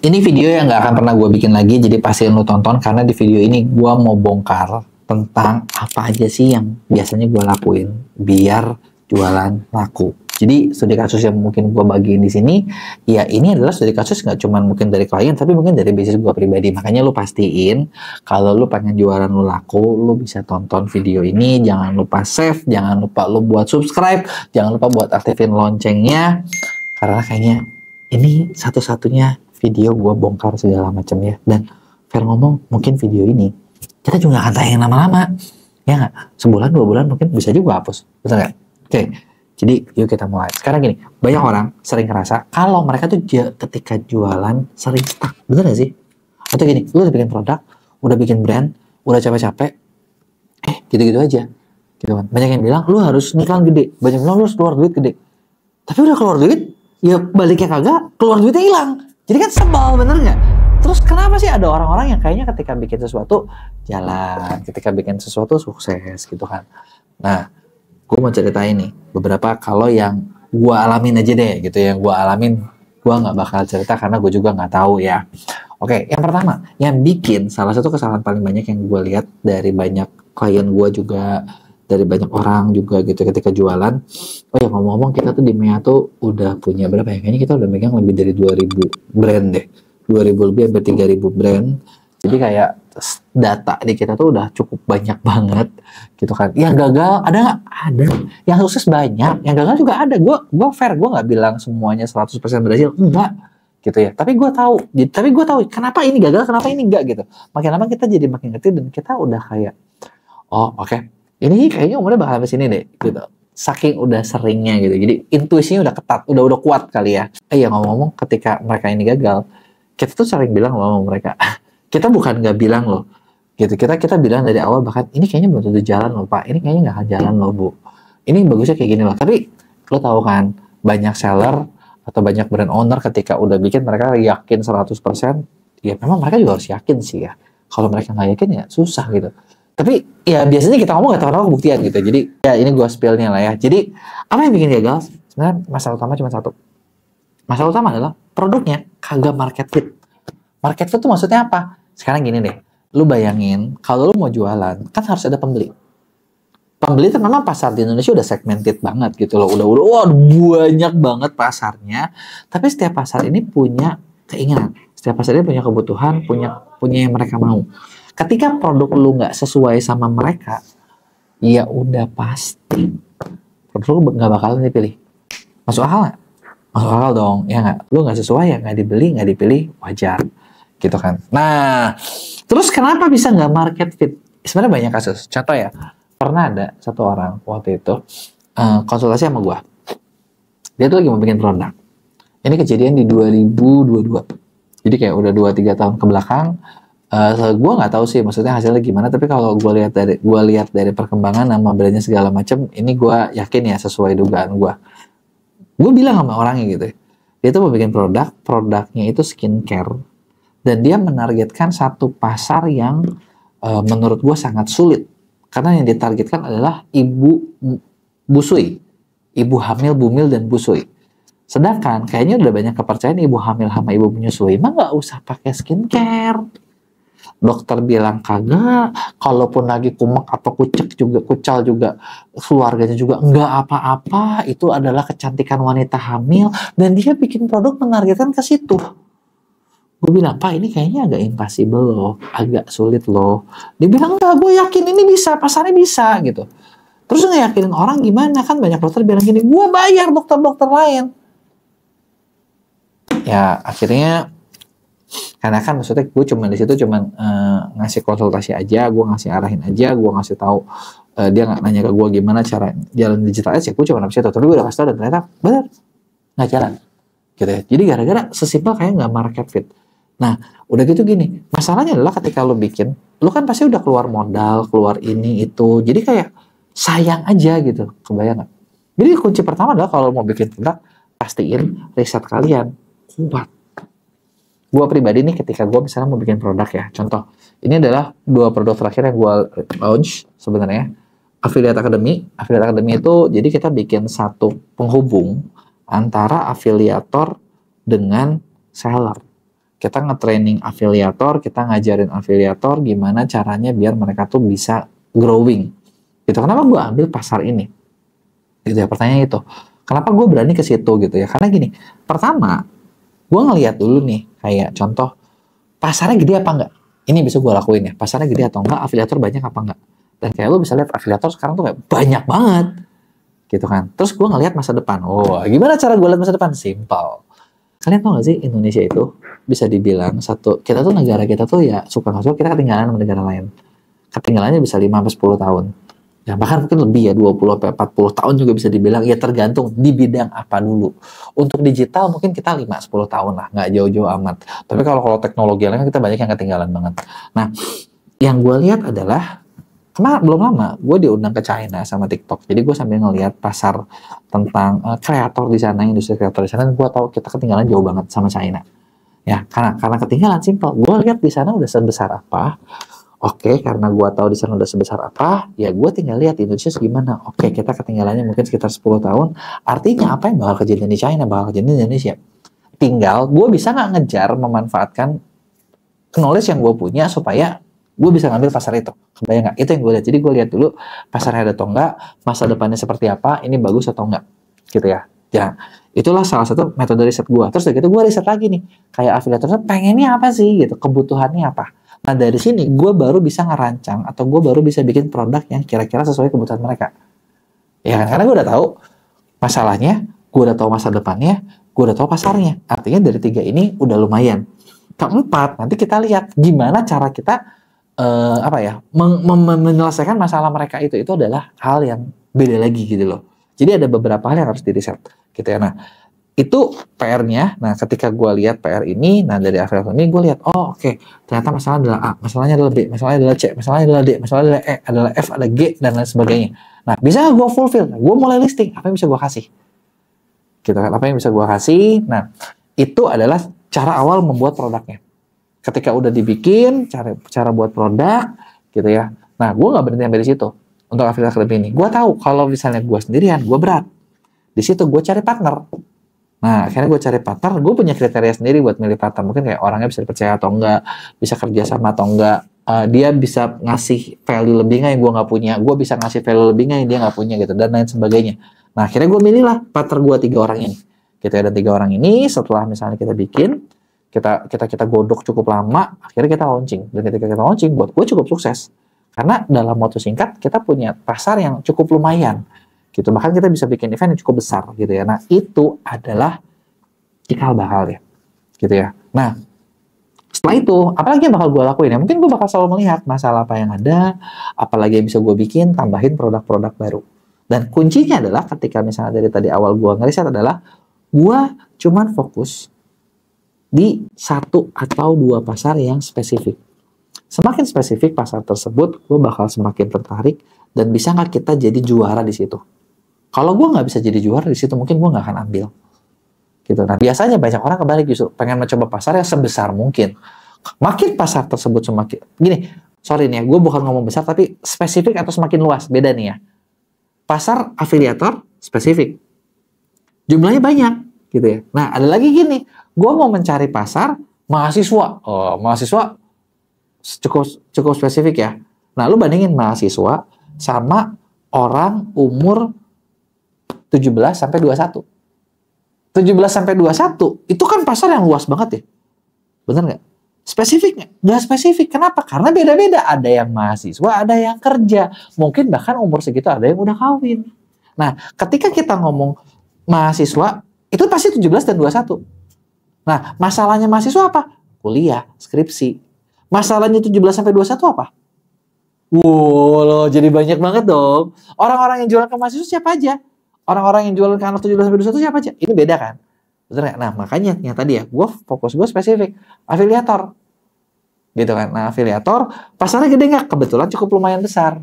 Ini video yang nggak akan pernah gue bikin lagi, jadi pastiin lu tonton karena di video ini gue mau bongkar tentang apa aja sih yang biasanya gue lakuin biar jualan laku. Jadi studi kasus yang mungkin gue bagiin di sini, ya ini adalah studi kasus nggak cuma mungkin dari klien, tapi mungkin dari bisnis gue pribadi. Makanya lu pastiin kalau lu pengen jualan lu laku, lu bisa tonton video ini. Jangan lupa save, jangan lupa lu buat subscribe, jangan lupa buat aktifin loncengnya, karena kayaknya ini satu-satunya video gue bongkar segala macam ya. Dan fair ngomong, mungkin video ini kita juga akan tayang lama-lama, ya nggak? Sebulan, 2 bulan mungkin bisa juga hapus, betul nggak? Oke, jadi yuk kita mulai. Sekarang gini, banyak orang sering ngerasa kalau mereka tuh ketika jualan sering stuck, bener nggak sih? Atau gini, lu udah bikin produk, udah bikin brand, udah capek-capek, gitu-gitu aja, gitu kan? Banyak yang bilang lu harus ngiklan gede, banyak yang bilang lu harus keluar duit gede. Tapi udah keluar duit, ya baliknya kagak, keluar duitnya hilang. Jadi kan sebal, bener nggak? Terus kenapa sih ada orang-orang yang kayaknya ketika bikin sesuatu jalan, ketika bikin sesuatu sukses gitu kan? Nah, gue mau ceritain nih beberapa kalau yang gue alamin aja deh gitu. Yang gue alamin, gue nggak bakal cerita karena gue juga nggak tahu ya. Oke, yang pertama, yang bikin salah satu kesalahan paling banyak yang gue lihat dari banyak klien gue juga, dari banyak orang juga gitu ketika jualan. Oh ya, ngomong-ngomong, kita tuh di MEA tuh udah punya berapa ya? Kayaknya kita udah megang lebih dari 2000 brand deh. 2000 lebih sampai 3000 brand. Jadi kayak data di kita tuh udah cukup banyak banget gitu kan. Yang gagal ada nggak? Ada. Yang sukses banyak. Yang gagal juga ada. Gue fair, gue nggak bilang semuanya 100% berhasil. Enggak gitu ya. Tapi gue tahu kenapa ini gagal, kenapa ini enggak gitu. Makin lama kita jadi makin ngerti dan kita udah kayak, oh oke, ini kayaknya umurnya bakal sampai sini deh gitu. Saking udah seringnya gitu. Jadi intuisinya udah ketat, udah kuat kali ya. Ya ngomong-ngomong, ketika mereka ini gagal, kita tuh sering bilang sama mereka, kita bukan nggak bilang loh, gitu. Kita bilang dari awal, bahkan ini kayaknya belum tentu jalan loh Pak, ini kayaknya nggak akan jalan loh Bu, ini bagusnya kayak gini loh. Tapi lo tahu kan, banyak seller atau banyak brand owner ketika udah bikin mereka yakin 100%, ya memang mereka juga harus yakin sih ya. Kalau mereka nggak yakin ya susah gitu. Tapi ya biasanya kita ngomong nggak tahu buktian gitu. Jadi ya ini gue spillnya lah ya. Jadi apa yang bikin gagal? Sebenarnya masalah utama cuma satu. Masalah utama adalah produknya kagak market fit. Market fit itu maksudnya apa? Sekarang gini deh, lu bayangin kalau lu mau jualan, kan harus ada pembeli. Pembeli itu memang pasar di Indonesia udah segmented banget gitu loh, udah banyak banget pasarnya. Tapi setiap pasar ini punya keinginan, setiap pasar ini punya kebutuhan, punya yang mereka mau. Ketika produk lu nggak sesuai sama mereka, ya udah pasti produk lu nggak bakalan dipilih. Masuk akal nggak? Masuk akal dong, ya nggak? Lu nggak sesuai ya nggak dibeli, nggak dipilih, wajar gitu kan. Nah, terus kenapa bisa nggak market fit? Sebenarnya banyak kasus. Contoh ya, pernah ada satu orang waktu itu konsultasi sama gua. Dia tuh lagi mau bikin produk. Ini kejadian di 2022. Jadi kayak udah 2-3 tahun ke belakang. Gua nggak tahu sih maksudnya hasilnya gimana, tapi kalau gua lihat dari perkembangan nama brandnya segala macam, ini gua yakin ya sesuai dugaan gua. Gue bilang sama orangnya gitu, dia tuh mau bikin produknya itu skincare, dan dia menargetkan satu pasar yang menurut gue sangat sulit, karena yang ditargetkan adalah ibu busui, ibu hamil, bumil, dan busui. Sedangkan kayaknya udah banyak kepercayaan ibu hamil sama ibu menyusui mah nggak usah pakai skincare. Dokter bilang kagak, kalaupun lagi kumek atau kucal juga, keluarganya juga nggak apa-apa, itu adalah kecantikan wanita hamil, dan dia bikin produk menargetkan ke situ. Gue bilang, Pak ini kayaknya agak impossible loh, agak sulit loh. Dia bilang, enggak, gue yakin ini bisa, pasarnya bisa gitu. Terus ngeyakinin orang gimana? Kan banyak dokter bilang gini, gue bayar dokter-dokter lain. Ya akhirnya, karena kan maksudnya gue cuma di situ ngasih konsultasi aja, gue ngasih arahin aja, gue ngasih tahu, dia nggak nanya ke gue gimana cara jalan digital ads, ya gue cuma ngasih tahu. Tapi gue udah kasih tahu dan ternyata benar nggak jalan gitu ya. Jadi gara-gara sesimpel kayak nggak market fit. Nah udah gitu gini, masalahnya adalah ketika lo bikin, lo kan pasti udah keluar modal, keluar ini itu, jadi kayak sayang aja gitu, kebayang nggak? Jadi kunci pertama adalah kalau mau bikin produk, pastiin riset kalian kuat. Gue pribadi nih ketika gue misalnya mau bikin produk ya, contoh ini adalah 2 produk terakhir yang gue launch sebenarnya. Affiliate Academy itu jadi kita bikin satu penghubung antara afiliator dengan seller. Kita nge-training afiliator, kita ngajarin afiliator gimana caranya biar mereka tuh bisa growing. Gitu. Kenapa gue ambil pasar ini? Gitu ya, pertanyaan itu. Kenapa gue berani ke situ gitu ya? Karena gini, pertama, gue ngeliat dulu nih, kayak contoh, pasarnya gede apa enggak? Ini bisa gue lakuin ya, pasarnya gede atau enggak, afiliator banyak apa enggak? Dan kayak lo bisa lihat afiliator sekarang tuh kayak banyak banget. Gitu kan. Terus gue ngeliat masa depan. Oh, gimana cara gue lihat masa depan? Simple. Kalian tau gak sih Indonesia itu bisa dibilang kita tuh negara kita tuh ya suka nggak suka kita ketinggalan sama negara lain. Ketinggalannya bisa 5-10 tahun. Ya, bahkan mungkin lebih ya 20-40 tahun juga bisa dibilang. Ya tergantung di bidang apa dulu. Untuk digital mungkin kita 5-10 tahun lah. Nggak jauh-jauh amat. Tapi kalau teknologi lain kita banyak yang ketinggalan banget. Nah, yang gue lihat adalah belum lama gue diundang ke China sama TikTok. Jadi gue sambil ngelihat pasar tentang kreator di sana, industri kreator di sana, gue tahu kita ketinggalan jauh banget sama China. Ya, karena ketinggalan simple. Gue lihat di sana udah sebesar apa. Oke, karena gue tahu di sana udah sebesar apa, ya gue tinggal lihat di Indonesia segimana. Oke, kita ketinggalannya mungkin sekitar 10 tahun. Artinya apa yang bakal kejadian di China, bakal kejadian di Indonesia. Tinggal gue bisa nggak ngejar memanfaatkan knowledge yang gue punya supaya gue bisa ngambil pasar itu. Kebayang nggak? Itu yang gue lihat. Jadi gue lihat dulu pasarnya ada atau enggak, masa depannya seperti apa, ini bagus atau enggak, gitu ya. Ya, itulah salah satu metode riset gue. Terus dari itu gue riset lagi nih, kayak afiliatornya pengennya apa sih, gitu, kebutuhannya apa. Nah dari sini gue baru bisa ngerancang atau gue baru bisa bikin produk yang kira-kira sesuai kebutuhan mereka. Ya kan? Karena gue udah tahu masalahnya, gue udah tahu masa depannya, gue udah tahu pasarnya. Artinya dari 3 ini udah lumayan. Keempat, nanti kita lihat gimana cara kita menyelesaikan masalah mereka itu adalah hal yang beda lagi gitu loh. Jadi ada beberapa hal yang harus diriset gitu ya. Nah itu PR-nya. Nah ketika gue lihat PR ini, nah dari afiliator ini gue lihat, oh oke, ternyata masalahnya adalah A, masalahnya adalah B, masalahnya adalah C, masalahnya adalah D, masalahnya adalah E, adalah F, ada G dan lain sebagainya. Nah bisa nggak gue fulfill? Gue mulai listing apa yang bisa gue kasih, gitu kan? Apa yang bisa gue kasih? Nah itu adalah cara awal membuat produknya. Ketika udah dibikin, cara buat produk, gitu ya. Nah, gue nggak berhenti sampai di situ. Untuk affiliate academy ini, gue tahu kalau misalnya gue sendirian, gue berat. Di situ gue cari partner. Nah, akhirnya gue cari partner. Gue punya kriteria sendiri buat milih partner. Mungkin kayak orangnya bisa dipercaya atau enggak, bisa kerja sama atau enggak. Dia bisa ngasih value lebih nggak yang gue nggak punya. Gue bisa ngasih value lebih nggak yang dia nggak punya, gitu, dan lain sebagainya. Nah, akhirnya gue milih lah partner gue 3 orang ini. Gitu ya, dan 3 orang ini setelah misalnya kita bikin, kita godok cukup lama, akhirnya kita launching. Dan ketika kita launching, buat gue cukup sukses. Karena dalam waktu singkat, kita punya pasar yang cukup lumayan. Gitu. Bahkan kita bisa bikin event yang cukup besar. Gitu ya. Nah, itu adalah cikal bakal ya. Gitu ya. Nah, setelah itu, apalagi yang bakal gue lakuin ya? Mungkin gue bakal selalu melihat masalah apa yang ada, apalagi yang bisa gue bikin, tambahin produk-produk baru. Dan kuncinya adalah ketika misalnya dari tadi awal gue ngeriset adalah, gue cuman fokus di 1 atau 2 pasar yang spesifik. Semakin spesifik pasar tersebut, gue bakal semakin tertarik dan bisa nggak kita jadi juara di situ. Kalau gue nggak bisa jadi juara di situ, mungkin gue nggak akan ambil. Gitu. Nah, biasanya banyak orang kebalik justru pengen mencoba pasar yang sebesar mungkin. Makin pasar tersebut semakin gini. Sorry nih, gue bukan ngomong besar tapi spesifik atau semakin luas, beda nih ya. Pasar afiliator spesifik, jumlahnya banyak, gitu ya. Nah, ada lagi gini. Gue mau mencari pasar mahasiswa. Oh, mahasiswa cukup spesifik ya. Nah, lu bandingin mahasiswa sama orang umur 17 sampai 21. 17 sampai 21 itu kan pasar yang luas banget ya. Bener nggak? Spesifik nggak? Nggak spesifik. Kenapa? Karena beda-beda. Ada yang mahasiswa, ada yang kerja. Mungkin bahkan umur segitu ada yang udah kawin. Nah, ketika kita ngomong mahasiswa, itu pasti 17 dan 21. Nah, masalahnya mahasiswa apa? Kuliah, skripsi. Masalahnya 17 sampai 21 apa? Wow, jadi banyak banget dong. Orang-orang yang jualan ke mahasiswa siapa aja? Orang-orang yang jualan ke anak 17 sampai 21 siapa aja? Ini beda kan? Betul nggak? Nah, makanya yang tadi ya, fokus gue spesifik. Afiliator. Gitu kan? Nah, afiliator, pasarnya gede nggak? Kebetulan cukup lumayan besar.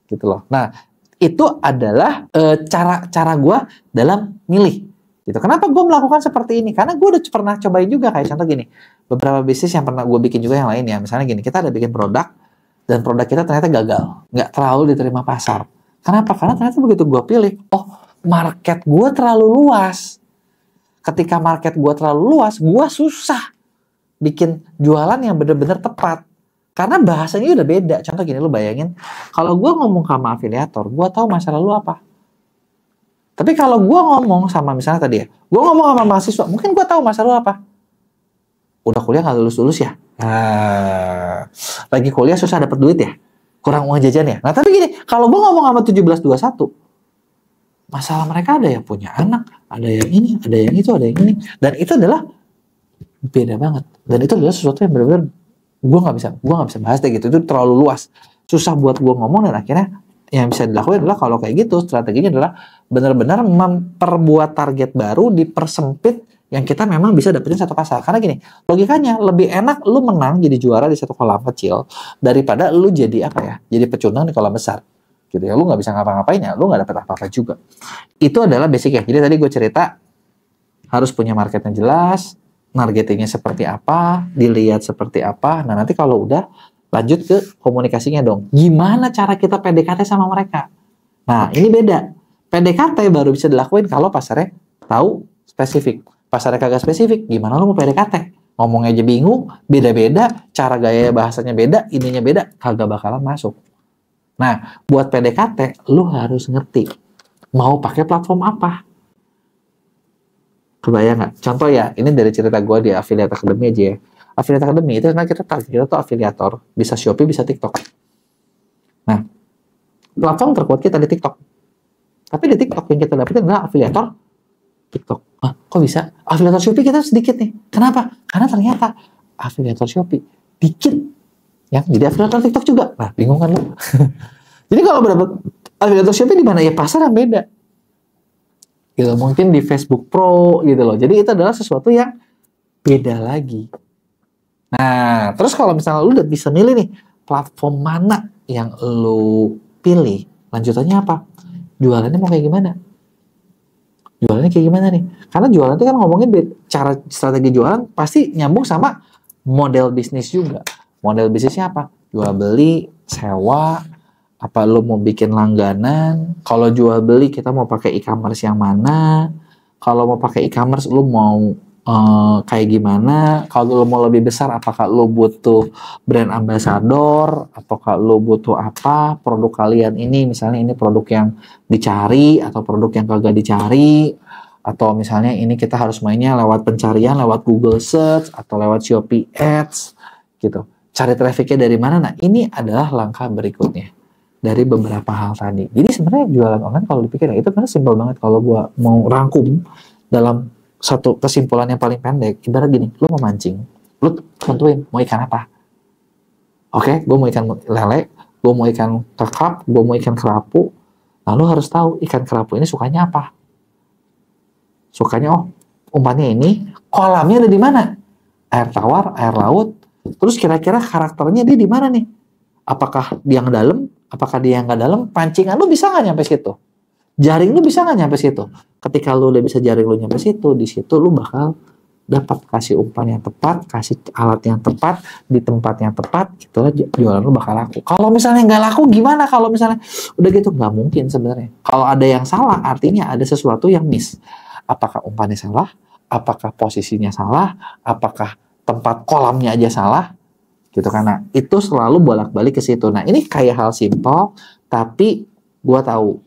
Gitu loh. Nah, itu adalah cara gue dalam milih. Gitu. Kenapa gue melakukan seperti ini? Karena gue udah pernah cobain juga. Kayak contoh gini, beberapa bisnis yang pernah gue bikin juga yang lain ya. Misalnya gini, kita ada bikin produk, dan produk kita ternyata gagal. Nggak terlalu diterima pasar. Kenapa? Karena ternyata begitu gue pilih, oh market gue terlalu luas. Ketika market gue terlalu luas, gue susah bikin jualan yang bener-bener tepat. Karena bahasanya udah beda. Contoh gini, lu bayangin, kalau gue ngomong sama afiliator, gue tahu masalah lu apa. Tapi kalau gue ngomong sama misalnya tadi ya, gue ngomong sama mahasiswa, mungkin gue tahu masalah lu apa. Udah kuliah nggak lulus-lulus ya? Lagi kuliah susah dapet duit ya? Kurang uang jajan ya? Nah tapi gini, kalau gue ngomong sama 1721, masalah mereka ada yang punya anak, ada yang ini, ada yang itu, ada yang ini. Dan itu adalah beda banget. Dan itu adalah sesuatu yang benar-benar gue nggak bisa bahas deh gitu. Itu terlalu luas, susah buat gue ngomong. Dan akhirnya yang bisa dilakukan adalah kalau kayak gitu, strateginya adalah benar-benar memperbuat target baru, dipersempit yang kita memang bisa dapetin satu pasar. Karena gini, logikanya lebih enak lu menang jadi juara di satu kolam kecil daripada lu jadi apa ya, jadi pecundang di kolam besar gitu ya. Lu nggak bisa ngapa-ngapain ya, lu nggak dapet apa-apa juga. Itu adalah basic ya. Jadi tadi gue cerita harus punya market yang jelas, targetingnya seperti apa, dilihat seperti apa. Nah nanti kalau udah, lanjut ke komunikasinya dong. Gimana cara kita PDKT sama mereka? Nah ini beda. PDKT baru bisa dilakuin kalau pasarnya tahu spesifik. Pasarnya kagak spesifik, gimana lu mau PDKT? Ngomongnya aja bingung, beda-beda, cara gaya bahasanya beda, ininya beda, kagak bakalan masuk. Nah, buat PDKT, lu harus ngerti mau pakai platform apa. Kebayang nggak? Contoh ya, ini dari cerita gue di Affiliate Academy aja ya. Affiliate Academy itu karena kita tuh afiliator, bisa Shopee, bisa TikTok. Nah, platform terkuat kita di TikTok. Tapi di TikTok yang kita dapetin adalah afiliator TikTok. Kok bisa? Afiliator Shopee kita sedikit nih. Kenapa? Karena ternyata afiliator Shopee dikit. Ya, jadi afiliator TikTok juga. Nah, bingung kan lu? Jadi kalau berapa afiliator Shopee di mana? Ya pasar yang beda. Gitu, mungkin di Facebook Pro gitu loh. Jadi itu adalah sesuatu yang beda lagi. Nah, terus kalau misalnya lu udah bisa milih nih platform mana yang lu pilih, lanjutannya apa? Jualannya mau kayak gimana? Jualannya kayak gimana nih? Karena jualan itu kan ngomongin cara strategi jualan pasti nyambung sama model bisnis juga. Model bisnisnya apa? Jual beli, sewa, apa lo mau bikin langganan? Kalau jual beli kita mau pakai e-commerce yang mana? Kalau mau pakai e-commerce lo mau kayak gimana? Kalau lo mau lebih besar, apakah lo butuh brand ambassador? Apakah lo butuh apa? Produk kalian ini, misalnya ini produk yang dicari atau produk yang kagak dicari, atau misalnya ini kita harus mainnya lewat pencarian, lewat Google Search atau lewat Shopee Ads gitu. Cari trafficnya dari mana? Nah ini adalah langkah berikutnya dari beberapa hal tadi. Jadi sebenarnya jualan online kalau dipikir ya itu kan simpel banget. Kalau gua mau rangkum dalam satu kesimpulan yang paling pendek, ibarat gini, lu mau mancing, lu tentuin mau ikan apa. Oke, gue mau ikan lele, gue mau ikan kakap, gue mau ikan kerapu. Nah, lu harus tahu ikan kerapu ini sukanya apa. Sukanya, umpannya ini, kolamnya ada di mana? Air tawar, air laut. Terus kira-kira karakternya dia di mana nih? Apakah dia yang dalam? Apakah dia yang nggak dalam? Pancingan lu bisa nggak nyampe situ? Jaring lu bisa nggak nyampe situ? Ketika lu udah bisa jaring lu nyampe situ, di situ lu bakal dapat kasih umpan yang tepat, kasih alat yang tepat, di tempat yang tepat, itulah jualan lu bakal laku. Kalau misalnya nggak laku gimana? Kalau misalnya udah gitu, nggak mungkin sebenarnya. Kalau ada yang salah, artinya ada sesuatu yang miss. Apakah umpannya salah? Apakah posisinya salah? Apakah tempat kolamnya aja salah? Gitu, karena itu selalu bolak-balik ke situ. Nah ini kayak hal simpel, tapi gua tahu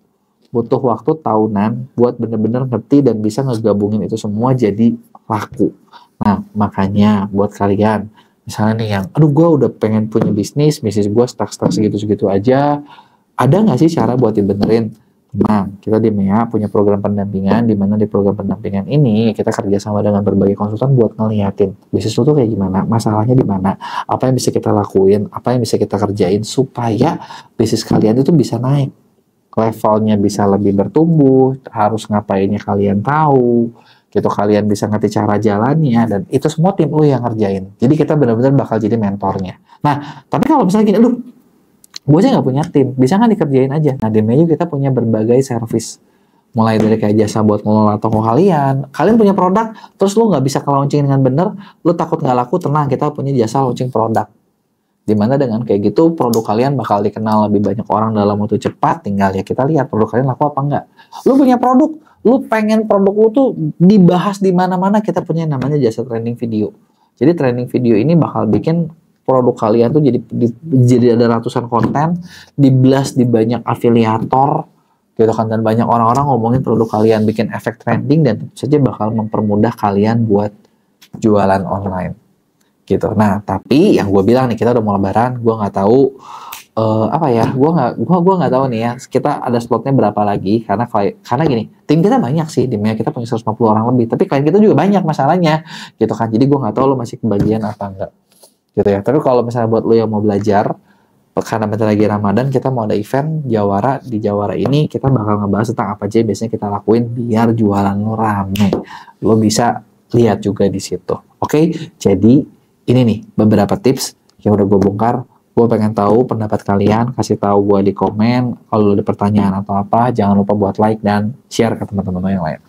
butuh waktu tahunan buat bener-bener ngerti dan bisa ngegabungin itu semua jadi laku. Nah, makanya buat kalian, misalnya nih yang, aduh gue udah pengen punya bisnis gue stuck segitu-segitu aja, ada nggak sih cara buat dibenerin? Nah, kita di MEA punya program pendampingan, di mana di program pendampingan ini kita kerjasama dengan berbagai konsultan buat ngeliatin bisnis itu kayak gimana, masalahnya di mana, apa yang bisa kita lakuin, apa yang bisa kita kerjain supaya bisnis kalian itu bisa naik. Levelnya bisa lebih bertumbuh, harus ngapainnya kalian tahu, gitu, kalian bisa ngerti cara jalannya, dan itu semua tim lu yang ngerjain. Jadi kita benar-benar bakal jadi mentornya. Nah, tapi kalau misalnya gini, aduh, gue sih nggak punya tim, bisa nggak dikerjain aja? Nah, di Meju kita punya berbagai service, mulai dari kayak jasa buat ngelola toko kalian punya produk, terus lu nggak bisa ke-launching dengan bener, lu takut nggak laku, tenang, kita punya jasa launching produk. Dimana dengan kayak gitu produk kalian bakal dikenal lebih banyak orang dalam waktu cepat. Tinggal ya kita lihat produk kalian laku apa enggak. Lu punya produk, lu pengen produk lu tuh dibahas di mana-mana, kita punya namanya jasa trending video. Jadi training video ini bakal bikin produk kalian tuh jadi ada ratusan konten, di-blast di banyak afiliator gitu kan, dan banyak orang-orang ngomongin produk kalian, bikin efek trending, dan tentu saja bakal mempermudah kalian buat jualan online gitu. Nah, tapi yang gue bilang nih, kita udah mau lebaran, gue nggak tahu apa ya, gue nggak tahu nih ya, kita ada slotnya berapa lagi, karena gini, tim kita banyak sih, timnya kita punya 150 orang lebih, tapi klien kita juga banyak masalahnya gitu kan. Jadi gue nggak tahu lo masih kebagian apa enggak gitu ya. Tapi kalau misalnya buat lo yang mau belajar, karena bentar lagi Ramadan, kita mau ada event Jawara. Di Jawara ini kita bakal ngebahas tentang apa aja biasanya kita lakuin biar jualan lo rame. Lo bisa lihat juga di situ. Oke, jadi ini nih beberapa tips yang udah gue bongkar. Gue pengen tahu pendapat kalian, kasih tahu gue di komen. Kalau ada pertanyaan atau apa, jangan lupa buat like dan share ke teman-teman lo yang lain.